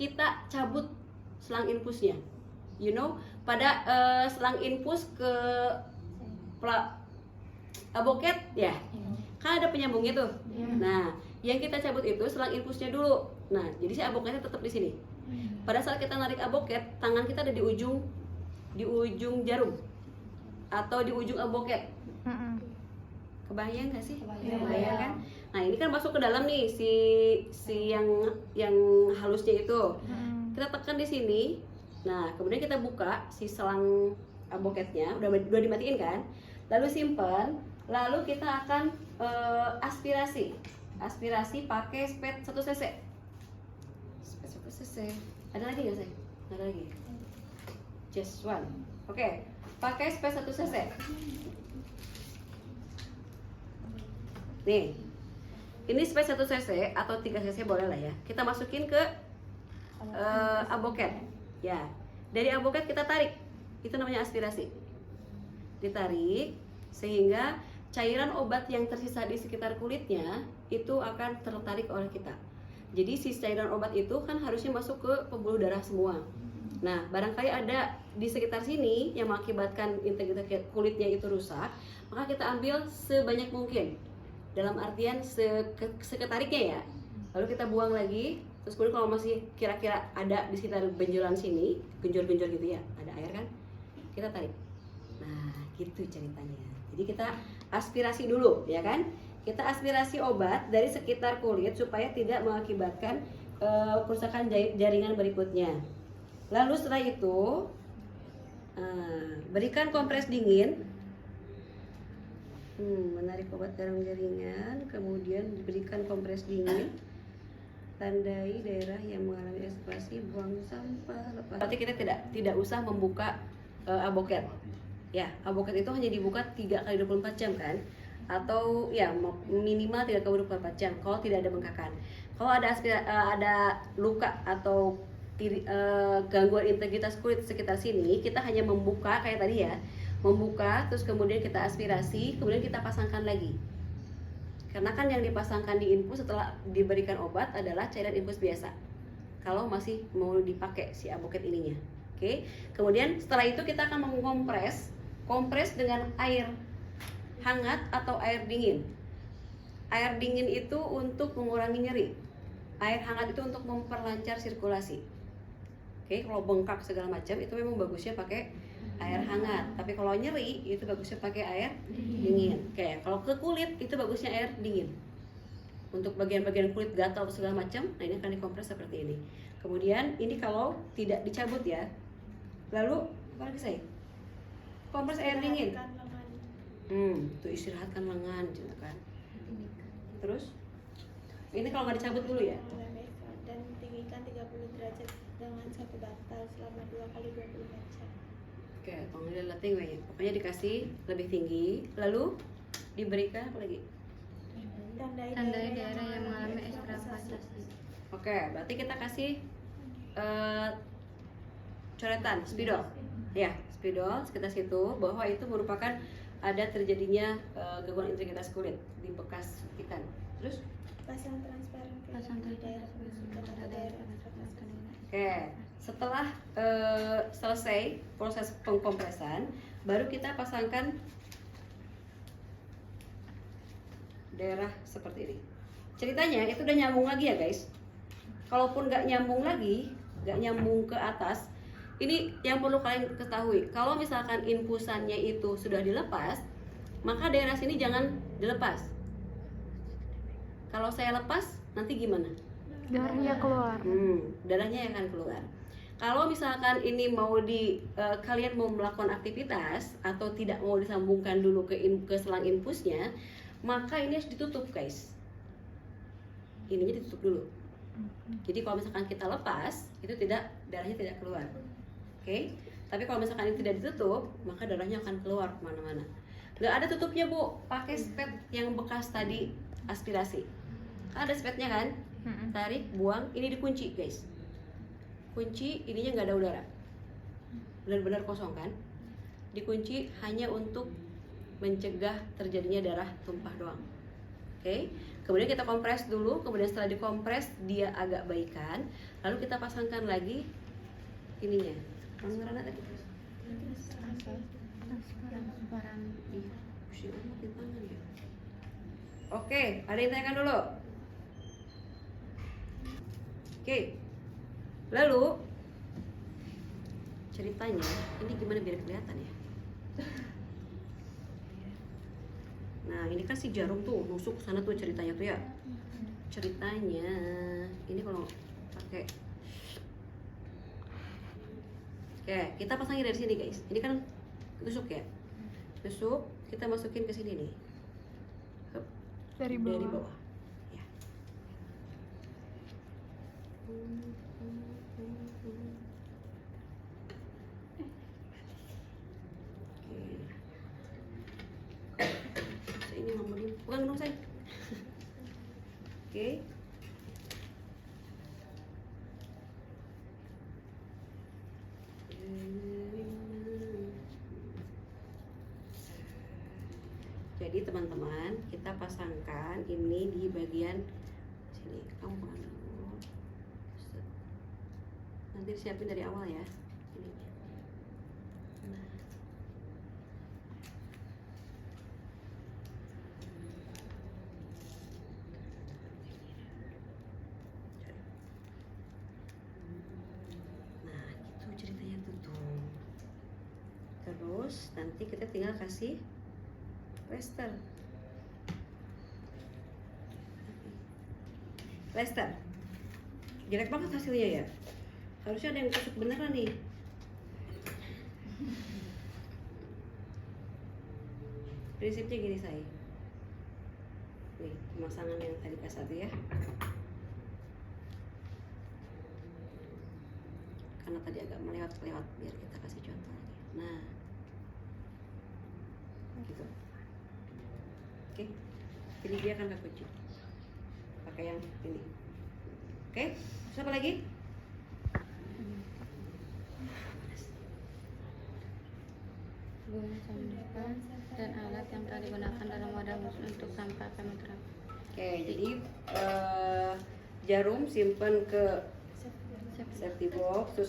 kita cabut selang infusnya. You know, pada selang infus ke aboket ya, kan ada penyambungnya tuh. Nah, yang kita cabut itu selang infusnya dulu. Nah, jadi si aboketnya tetap di sini. Pada saat kita narik aboket, tangan kita ada di ujung jarum atau di ujung aboket. Kebayang nggak sih? Kebayang kan? Nah, ini kan masuk ke dalam nih si yang halusnya itu. Kita tekan di sini. Nah, kemudian kita buka si selang aboketnya, udah dimatiin kan? Lalu simpan. Lalu kita akan aspirasi pakai spet 1 cc. Spet 1 cc. Ada lagi nggak sih? Ada lagi. Just one. Oke, pakai spet 1 cc. Nih, ini spet 1 cc atau 3 cc boleh lah ya. Kita masukin ke aboket. Ya, dari aboket kita tarik. Itu namanya aspirasi. Ditarik sehingga cairan obat yang tersisa di sekitar kulitnya itu akan tertarik oleh kita. Jadi si cairan obat itu kan harusnya masuk ke pembuluh darah semua. Nah, barangkali ada di sekitar sini yang mengakibatkan integritas kulitnya itu rusak, maka kita ambil sebanyak mungkin. Dalam artian seketariknya ya. Lalu kita buang lagi. Terus kemudian kalau masih kira-kira ada di sekitar benjolan sini, genjol-genjol gitu ya, ada air kan, kita tarik. Nah, gitu ceritanya. Jadi kita aspirasi dulu, ya kan? Kita aspirasi obat dari sekitar kulit supaya tidak mengakibatkan kerusakan jaringan berikutnya. Lalu setelah itu berikan kompres dingin. Menarik obat dalam jaringan, kemudian diberikan kompres dingin. Tandai daerah yang mengalami ekspresi, buang sampah, lepas. Berarti kita tidak usah membuka aboket. Ya, aboket itu hanya dibuka 3 kali 24 jam kan? Atau ya minimal 3 kali 24 jam kalau tidak ada bengkakan. Kalau ada luka atau gangguan integritas kulit sekitar sini, kita hanya membuka kayak tadi ya. Membuka, terus kemudian kita aspirasi, kemudian kita pasangkan lagi. Karena kan yang dipasangkan di infus setelah diberikan obat adalah cairan infus biasa. Kalau masih mau dipakai si aboket ininya. Oke. Kemudian setelah itu kita akan kompres dengan air hangat atau air dingin. Air dingin itu untuk mengurangi nyeri. Air hangat itu untuk memperlancar sirkulasi. Oke, kalau bengkak segala macam itu memang bagusnya pakai air hangat. Tapi kalau nyeri itu bagusnya pakai air dingin. Oke, kalau ke kulit itu bagusnya air dingin. Untuk bagian-bagian kulit gatal atau segala macam, nah ini akan dikompres seperti ini. Kemudian ini kalau tidak dicabut ya. Lalu apa lagi saya? Kompres air dingin. Tuh istirahatkan lengan juga kan. Terus ini kalau nggak dicabut dulu ya. Dan tinggikan 30 derajat dengan 1 bantal selama 2 kali 24 jam. Oke, panggil latih gue. Pokoknya dikasih lebih tinggi, lalu diberikan apa lagi? Tandai daerah yang mengalami ekspresi. Oke, berarti kita kasih coretan spidol. Ya, spidol sekitar situ bahwa itu merupakan ada terjadinya gangguan integritas kulit di bekas ikan. Terus Pasang transparan di daerah Oke, setelah selesai proses pengkompresan, baru kita pasangkan daerah seperti ini. Ceritanya itu udah nyambung lagi ya guys. Kalaupun nggak nyambung lagi, nggak nyambung ke atas, ini yang perlu kalian ketahui. Kalau misalkan infusannya itu sudah dilepas, maka daerah sini jangan dilepas. Kalau saya lepas, nanti gimana? Darahnya keluar. Darahnya yang akan keluar. Kalau misalkan ini mau kalian mau melakukan aktivitas atau tidak mau disambungkan dulu ke selang infusnya, maka ini harus ditutup guys. Ininya ditutup dulu. Jadi kalau misalkan kita lepas, itu darahnya tidak keluar. Oke? Tapi kalau misalkan ini tidak ditutup, maka darahnya akan keluar kemana-mana. Nggak ada tutupnya bu, pakai spet yang bekas tadi aspirasi. Ada spetnya kan? Tarik, buang, ini dikunci guys. Kunci, ininya nggak ada udara, benar-benar kosong kan? Dikunci hanya untuk mencegah terjadinya darah tumpah doang. Oke? Kemudian kita kompres dulu, kemudian setelah dikompres dia agak baikan, lalu kita pasangkan lagi ininya. Mana tadi? Transparan. Ih, pusing amat di tangan ya. Oke, ada yang tanyakan dulu? Oke. Lalu ceritanya ini gimana biar kelihatan ya? Nah, ini kan si jarum tuh nusuk ke sana tuh ceritanya tuh ya. Ceritanya ini kalau pakai. Oke, kita pasangin dari sini guys. Ini kan tusuk ya. Tusuk, kita masukin ke sini nih. Hup, Dari bawah. Ya. Oke. Ini ngomongin, pegang dong saya. Oke. Jadi teman-teman, kita pasangkan ini di bagian sini. Kamu pegang dulu. Set. Nanti siapin dari awal ya. Ini. Nah. Nah, gitu ceritanya tuh. Terus nanti kita tinggal kasih plester. Plester. Jelek banget hasilnya ya. Harusnya ada yang tusuk beneran nih. Prinsipnya gini saya. Nih, pemasangan yang tadi K1 ya. Karena tadi agak melewat-lewat biar kita kasih contoh lagi. Nah. Gitu. Oke. Jadi dia akan kekunci. Pakai yang ini. Oke. Siapa lagi? Guna sampah dan alat yang telah digunakan dalam wadah khusus untuk sampah kami terapkan. Oke, jadi jarum simpan ke safety box, terus